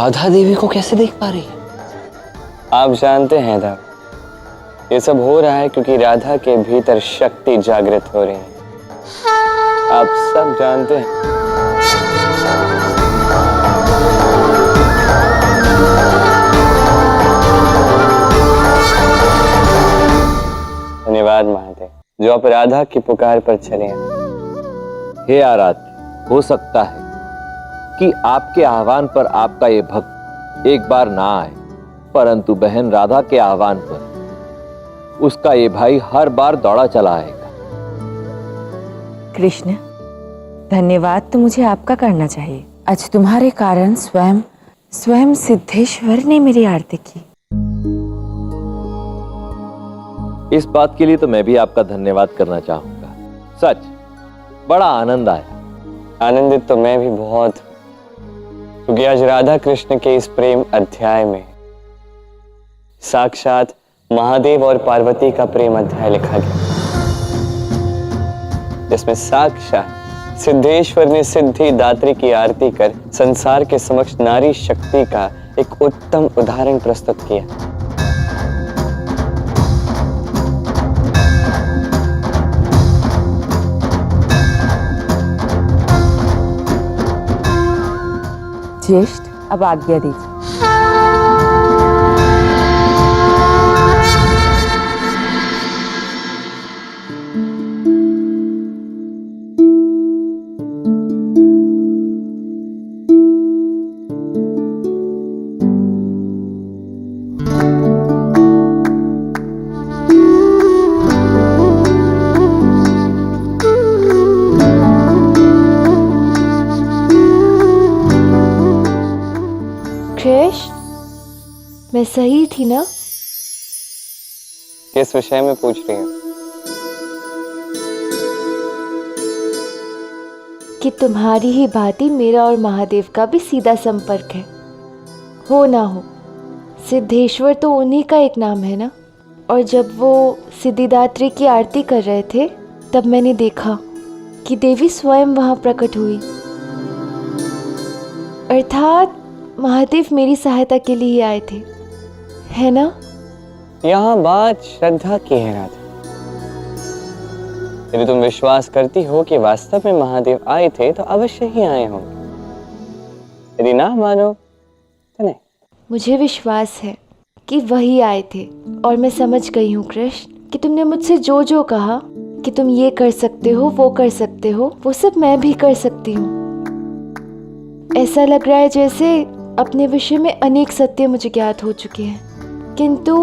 राधा देवी को कैसे देख पा रही है? आप जानते हैं देव, ये सब हो रहा है क्योंकि राधा के भीतर शक्ति जागृत हो रही है। आप सब जानते हैं। धन्यवाद महादेव, जो आप राधा की पुकार पर चले हैं। हे आराध्य, हो सकता है कि आपके आह्वान पर आपका ये भक्त एक बार ना आए, परंतु बहन राधा के आह्वान पर उसका ये भाई हर बार दौड़ा चला आएगा। कृष्ण, धन्यवाद तो मुझे आपका करना चाहिए। आज तुम्हारे कारण स्वयं सिद्धेश्वर ने मेरी आरती की। इस बात के लिए तो मैं भी आपका धन्यवाद करना चाहूंगा। सच बड़ा आनंद आया। आनंदित तो मैं भी बहुत हूं, क्योंकि आज राधा कृष्ण के इस प्रेम अध्याय में साक्षात महादेव और पार्वती का प्रेम अध्याय लिखा गया, जिसमें साक्षात सिद्धेश्वर ने सिद्धि दात्री की आरती कर संसार के समक्ष नारी शक्ति का एक उत्तम उदाहरण प्रस्तुत किया। ज्येष्ठ, अब आज्ञा दीजिए। मैं सही थी ना? किस विषय में पूछ रही हो? कि तुम्हारी ही भांति मेरा और महादेव का भी सीधा संपर्क है। हो ना हो, सिद्धेश्वर तो उन्हीं का एक नाम है ना। और जब वो सिद्धिदात्री की आरती कर रहे थे, तब मैंने देखा कि देवी स्वयं वहां प्रकट हुई। अर्थात महादेव मेरी सहायता के लिए ही आए थे, है ना? यहाँ बात श्रद्धा की है राधा। यदि तुम विश्वास करती हो कि वास्तव में महादेव आए थे तो अवश्य ही आए होंगे। यदि ना मानो तो नहीं। मुझे विश्वास है कि वही आए थे, और मैं समझ गई हूँ कृष्ण कि तुमने मुझसे जो जो कहा कि तुम ये कर सकते हो, वो कर सकते हो, वो सब मैं भी कर सकती हूँ। ऐसा लग रहा है जैसे अपने विषय में अनेक सत्य मुझे ज्ञात हो चुके हैं, किंतु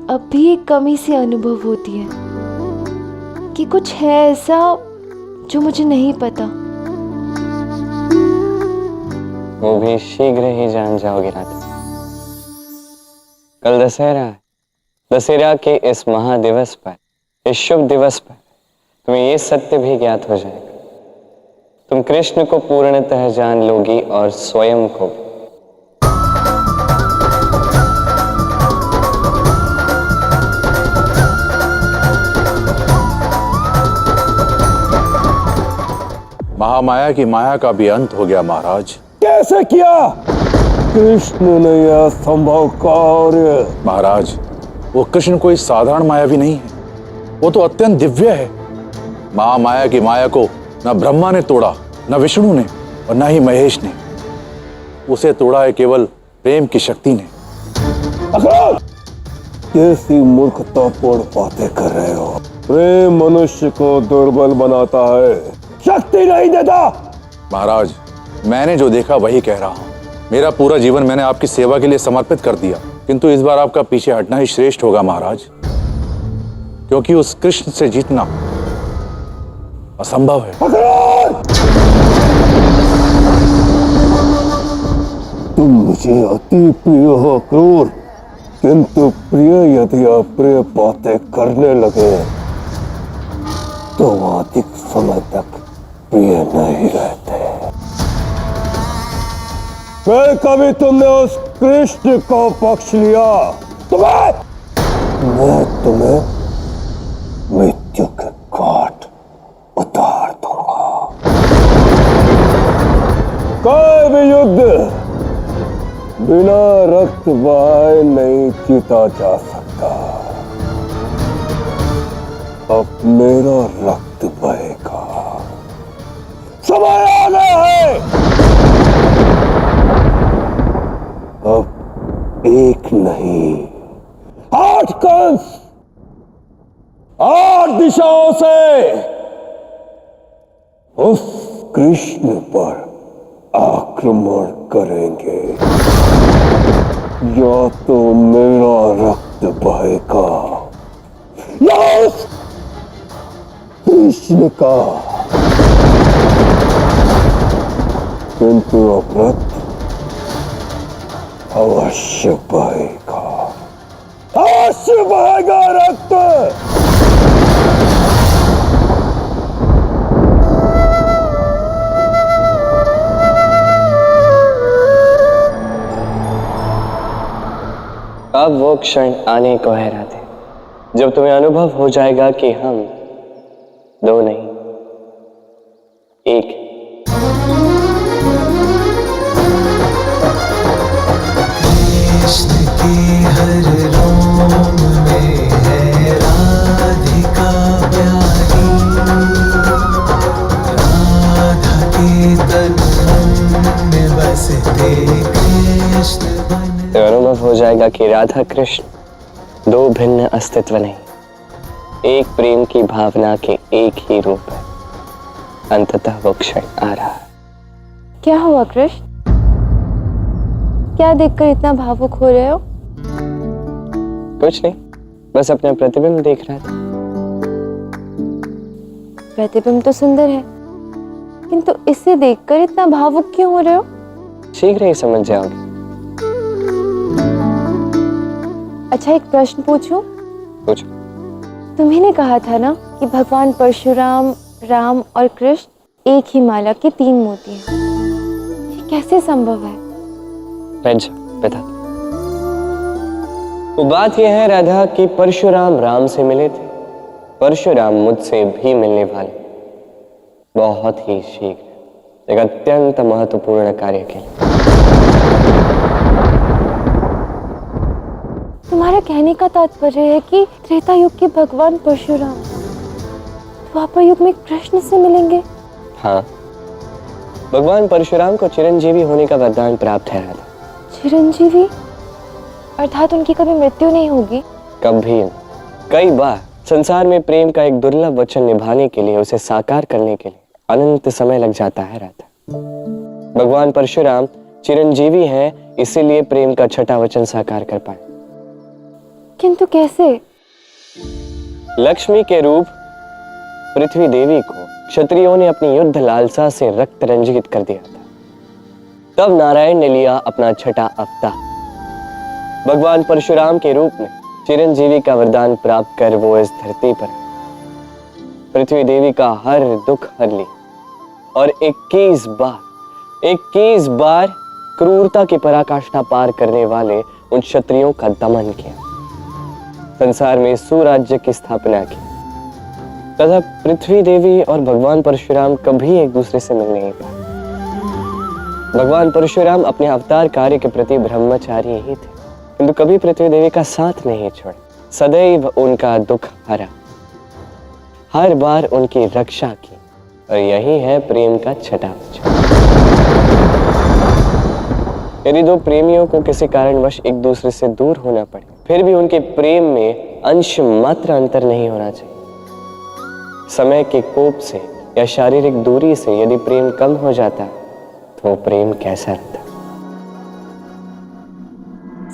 अब भी एक कमी सी अनुभव होती है कि कुछ है ऐसा जो मुझे नहीं पता। वो भी शीघ्र ही जान जाओगे राधा। कल दशहरा है। दशहरा के इस महादिवस पर, इस शुभ दिवस पर तुम्हें ये सत्य भी ज्ञात हो जाएगा। तुम कृष्ण को पूर्णतः जान लोगी और स्वयं को भी। महामाया की माया का भी अंत हो गया महाराज। कैसे किया कृष्ण ने यह संभव कार्य? महाराज, वो कृष्ण कोई साधारण मायावी नहीं है, वो तो अत्यंत दिव्य है। महामाया की माया को न ब्रह्मा ने तोड़ा, न विष्णु ने, और न ही महेश ने। उसे तोड़ा है केवल प्रेम की शक्ति ने। कैसी मूर्खतापूर्ण बातें कर रहे हो? प्रेम मनुष्य को दुर्बल बनाता है, शक्ति नहीं देता। महाराज, मैंने जो देखा वही कह रहा हूं। मेरा पूरा जीवन मैंने आपकी सेवा के लिए समर्पित कर दिया, किंतु इस बार आपका पीछे हटना ही श्रेष्ठ होगा महाराज, क्योंकि उस कृष्ण से जीतना असंभव है। तुम मुझे अति प्रिय हो क्रूर, किंतु प्रिय यदि अप्रिय बातें करने लगे तो अधिक समय तक प्रिय नहीं रहते। फिर कभी तुमने उस कृष्ण को पक्ष लिया, मैं तुम्हें मृत्यु के घाट उतार दूंगा। कोई भी युद्ध बिना रक्त बहाए नहीं जीता जा सकता। अब मेरा रक्त बहेगा। समय आ गया है। अब एक नहीं 8 कंस 8 दिशाओं से उस कृष्ण पर आक्रमण करेंगे। या तो मेरा रक्त बहेगा या उस कृष्ण का। किंतु अब रक्त अवश्य बहेगा, अवश्य बहेगा रक्त। अब वो क्षण आने को है राधे, जब तुम्हें अनुभव हो जाएगा कि हम 2 नहीं 1 हैं। कृष्ण के हर रोम में है राधिका प्यारी, राधा के तन मन में बसते कृष्ण बन। तो अनुभव हो जाएगा कि राधा कृष्ण 2 भिन्न अस्तित्व नहीं, एक प्रेम की भावना के एक ही रूप है। अंततः वो क्षण आ रहा है। क्या हुआ कृष्ण? क्या देखकर इतना भावुक हो रहे हो? कुछ नहीं, बस अपना प्रतिबिंब देख रहा था। प्रतिबिंब तो सुंदर है, किंतु इसे देखकर इतना भावुक क्यों हो रहे हो? शीघ्र ही समझ जाओगे। अच्छा, एक प्रश्न पूछूं? पूछो। तुम्ही ने कहा था ना कि भगवान परशुराम, राम और कृष्ण एक ही माला के 3 मोती हैं। ये कैसे संभव है? बता। वो बात यह है राधा कि परशुराम राम से मिले थे, परशुराम मुझसे भी मिलने वाले बहुत ही शीघ्र एक अत्यंत महत्वपूर्ण कार्य के लिए। तुम्हारा कहने का तात्पर्य है कि त्रेता युग के भगवान परशुराम द्वापर युग में कृष्ण से मिलेंगे? हाँ, भगवान परशुराम को चिरंजीवी होने का वरदान प्राप्त है राधा। चिरंजीवी अर्थात उनकी कभी मृत्यु नहीं होगी? कभी नहीं। कई बार संसार में प्रेम का एक दुर्लभ वचन निभाने के लिए, उसे साकार करने के लिए अनंत समय लग जाता है राधा। भगवान परशुराम चिरंजीवी हैं, इसीलिए प्रेम का छठा वचन साकार कर पाए। किंतु कैसे? लक्ष्मी के रूप पृथ्वी देवी को क्षत्रियों ने अपनी युद्ध लालसा से रक्त रंजित कर दिया था। तब नारायण ने लिया अपना छठा अवतार, भगवान परशुराम के रूप में चिरंजीवी का वरदान प्राप्त कर वो इस धरती पर पृथ्वी देवी का हर दुख हर ली और 21 बार क्रूरता की पराकाष्ठा पार करने वाले उन क्षत्रियों का दमन किया, संसार में सुराज्य की स्थापना की। तथा पृथ्वी देवी और भगवान परशुराम कभी एक दूसरे से मिल नहीं पाए। भगवान परशुराम अपने अवतार कार्य के प्रति ब्रह्मचारी ही थे, किंतु कभी पृथ्वी देवी का साथ नहीं छोड़े, सदैव उनका दुख हरा, हर बार उनकी रक्षा की। और यही है प्रेम का छठा वचन। यदि 2 प्रेमियों को किसी कारणवश एक दूसरे से दूर होना पड़े, फिर भी उनके प्रेम में अंश मात्र अंतर नहीं होना चाहिए। समय के कोप से या शारीरिक दूरी से यदि प्रेम कम हो जाता है तो प्रेम कैसा रहता?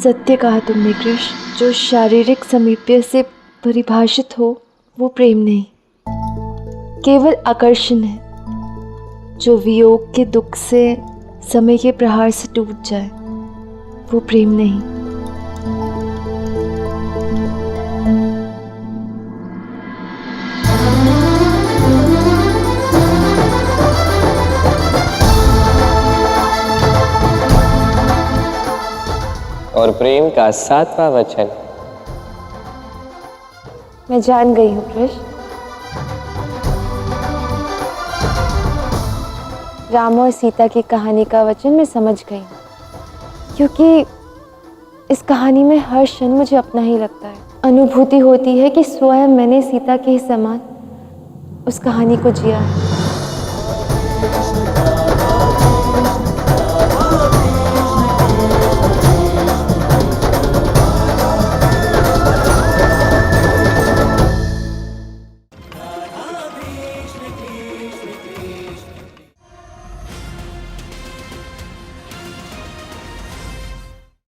सत्य कहा तुमने कृष्ण। जो शारीरिक समीप्य से परिभाषित हो वो प्रेम नहीं, केवल आकर्षण है। जो वियोग के दुख से समय के प्रहार से टूट जाए वो प्रेम नहीं। और प्रेम का 7वां वचन, मैं जान गई हूँ कृष्ण। राम और सीता की कहानी का वचन मैं समझ गई हूँ। क्योंकि इस कहानी में हर क्षण मुझे अपना ही लगता है। अनुभूति होती है कि स्वयं मैंने सीता के ही समान उस कहानी को जिया है।